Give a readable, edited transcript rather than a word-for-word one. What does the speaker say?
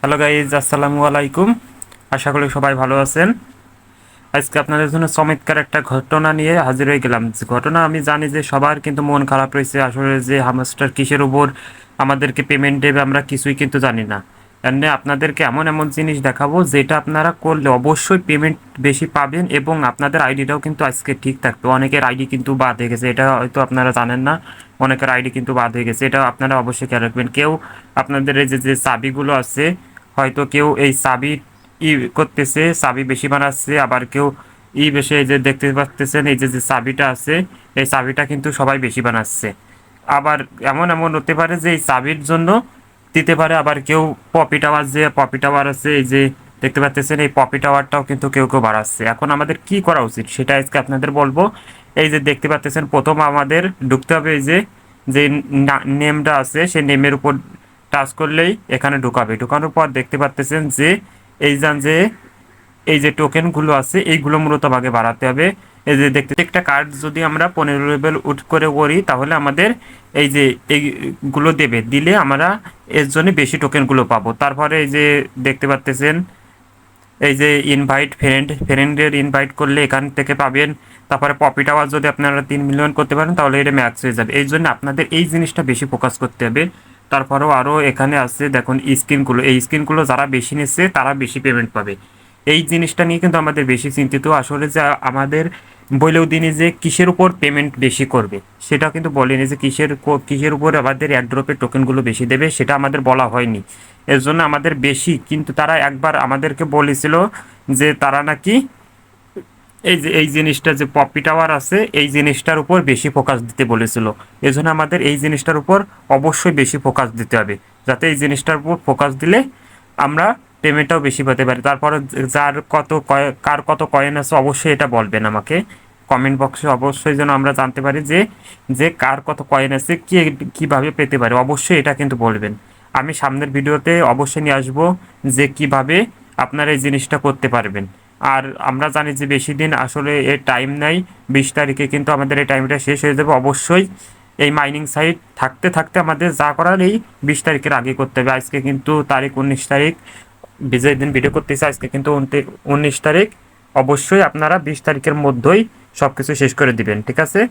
Hello guys, আসসালামু আলাইকুম। আশা করি সবাই ভালো আছেন। আজকে আপনাদের জন্য চমৎকার একটা ঘটনা নিয়ে হাজির হয়ে গেলাম। যে ঘটনা আমি জানি যে সবার কিন্তু মন খারাপ রয়েছে, আসলে যে হামস্টার কিসের উপর আমাদেরকে পেমেন্ট দেবে আমরা কিছুই কিন্তু জানি না। এমনি আপনাদেরকে এমন এমন জিনিস দেখাবো যেটা আপনারা করলে অবশ্যই পেমেন্ট বেশি পাবেন এবং আপনাদের আইডিটাও কিন্তু আজকে ঠিক থাকবে। অনেকের আইডি কিন্তু বাদ হয়ে গেছে, এটা হয়তো আপনারা জানেন না। অনেকের আইডি কিন্তু বাদ হয়ে গেছে, এটা আপনারা অবশ্যই খেয়াল রাখবেন। কেউ আপনাদের এই যে যে চাবিগুলো আছে, হয়তো কেউ এই চাবি করতেছে, চাবি বেশি বানাচ্ছে, আবার কেউ বেশি, এই যে দেখতে পাচ্ছেন এই যে যে চাবিটা আছে, এই চাবিটা কিন্তু সবাই বেশি বানাচ্ছে। আবার এমন এমন হতে পারে যে এই চাবির জন্য দিতে পারে, আবার কেউ পপি টাওয়ার, যে পপি টাওয়ার আছে এই যে দেখতে পাচ্ছেন, এই পপি টাওয়ারটাও কিন্তু কেউ কেউ বাড়াচ্ছে। এখন আমাদের কি করা উচিত সেটা আজকে আপনাদের বলবো। এই যে দেখতে পাচ্ছেন, প্রথম আমাদের ঢুকতে হবে এই যে যে নেমটা আছে, সেই নেমের উপর টাচ করলেই এখানে ঢুকাবে। ঢুকানোর পর দেখতে পাচ্ছেন যে এই যে এই যে টোকেনগুলো আছে এইগুলো মূলত ভাগে বাড়াতে হবে। এই যে দেখতে একটা কার্ড যদি আমরা 15 লেভেল উঠ করে করি তাহলে আমাদের এই যে এইগুলো দেবে, দিলে আমরা এর জন্য বেশি টোকেনগুলো পাবো। তারপরে এই যে দেখতে পাচ্ছেন এই যে ইনভাইট ফ্রেন্ডের ইনভাইট করলে এখান থেকে পাবেন। তারপরে প্রফিট আওয়ার যদি আপনারা 3 মিলিয়ন করতে পারেন তাহলে এটা ম্যাক্স হয়ে যাবে। এই জন্য আপনাদের এই জিনিসটা বেশি ফোকাস করতে হবে। তারপরেও আরও এখানে আছে দেখুন স্ক্রিনগুলো, এই স্ক্রিনগুলো যারা বেশি নিচ্ছে তারা বেশি পেমেন্ট পাবে। এই জিনিসটা নিয়ে কিন্তু আমাদের বেশি চিন্তিত। আসলে যে আমাদের বলেও দিনই যে কিসের উপর পেমেন্ট বেশি করবে সেটা কিন্তু বলেনি, যে কিসের উপর আমাদের এয়ারড্রপের টোকেনগুলো বেশি দেবে সেটা আমাদের বলা হয়নি। এর জন্য আমাদের বেশি, কিন্তু তারা একবার আমাদেরকে বলেছিল যে তারা নাকি এই যে এই জিনিসটা যে পপি টাওয়ার আছে এই জিনিসটার উপর বেশি ফোকাস দিতে বলেছিল। এই জন্য আমাদের এই জিনিসটার উপর অবশ্যই বেশি ফোকাস দিতে হবে, যাতে এই জিনিসটার উপর ফোকাস দিলে আমরা পেমেন্টটাও বেশি পেতে পারি। তারপরে যার কার কত কয়েন আছে অবশ্যই এটা বলবেন আমাকে কমেন্ট বক্সে, অবশ্যই যেন আমরা জানতে পারি যে যে কার কত কয়েন আছে, কীভাবে পেতে পারে, অবশ্যই এটা কিন্তু বলবেন। আমি সামনের ভিডিওতে অবশ্যই নিয়ে আসবো যে কিভাবে আপনারা এই জিনিসটা করতে পারবেন। আর আমরা জানি যে বেশি দিন আসলে এর টাইম নাই, 20 তারিখে কিন্তু আমাদের এই টাইমটা শেষ হয়ে যাবে। অবশ্যই এই মাইনিং সাইট থাকতে থাকতে আমাদের যা করার এই 20 তারিখের আগে করতে হবে। আজকে কিন্তু তারিখ 19 তারিখ, বিজয় দিন ভিডিও করতেছে, আজকে কিন্তু 19 তারিখ। অবশ্যই আপনারা 20 তারিখের মধ্যেই সব কিছু শেষ করে দিবেন, ঠিক আছে।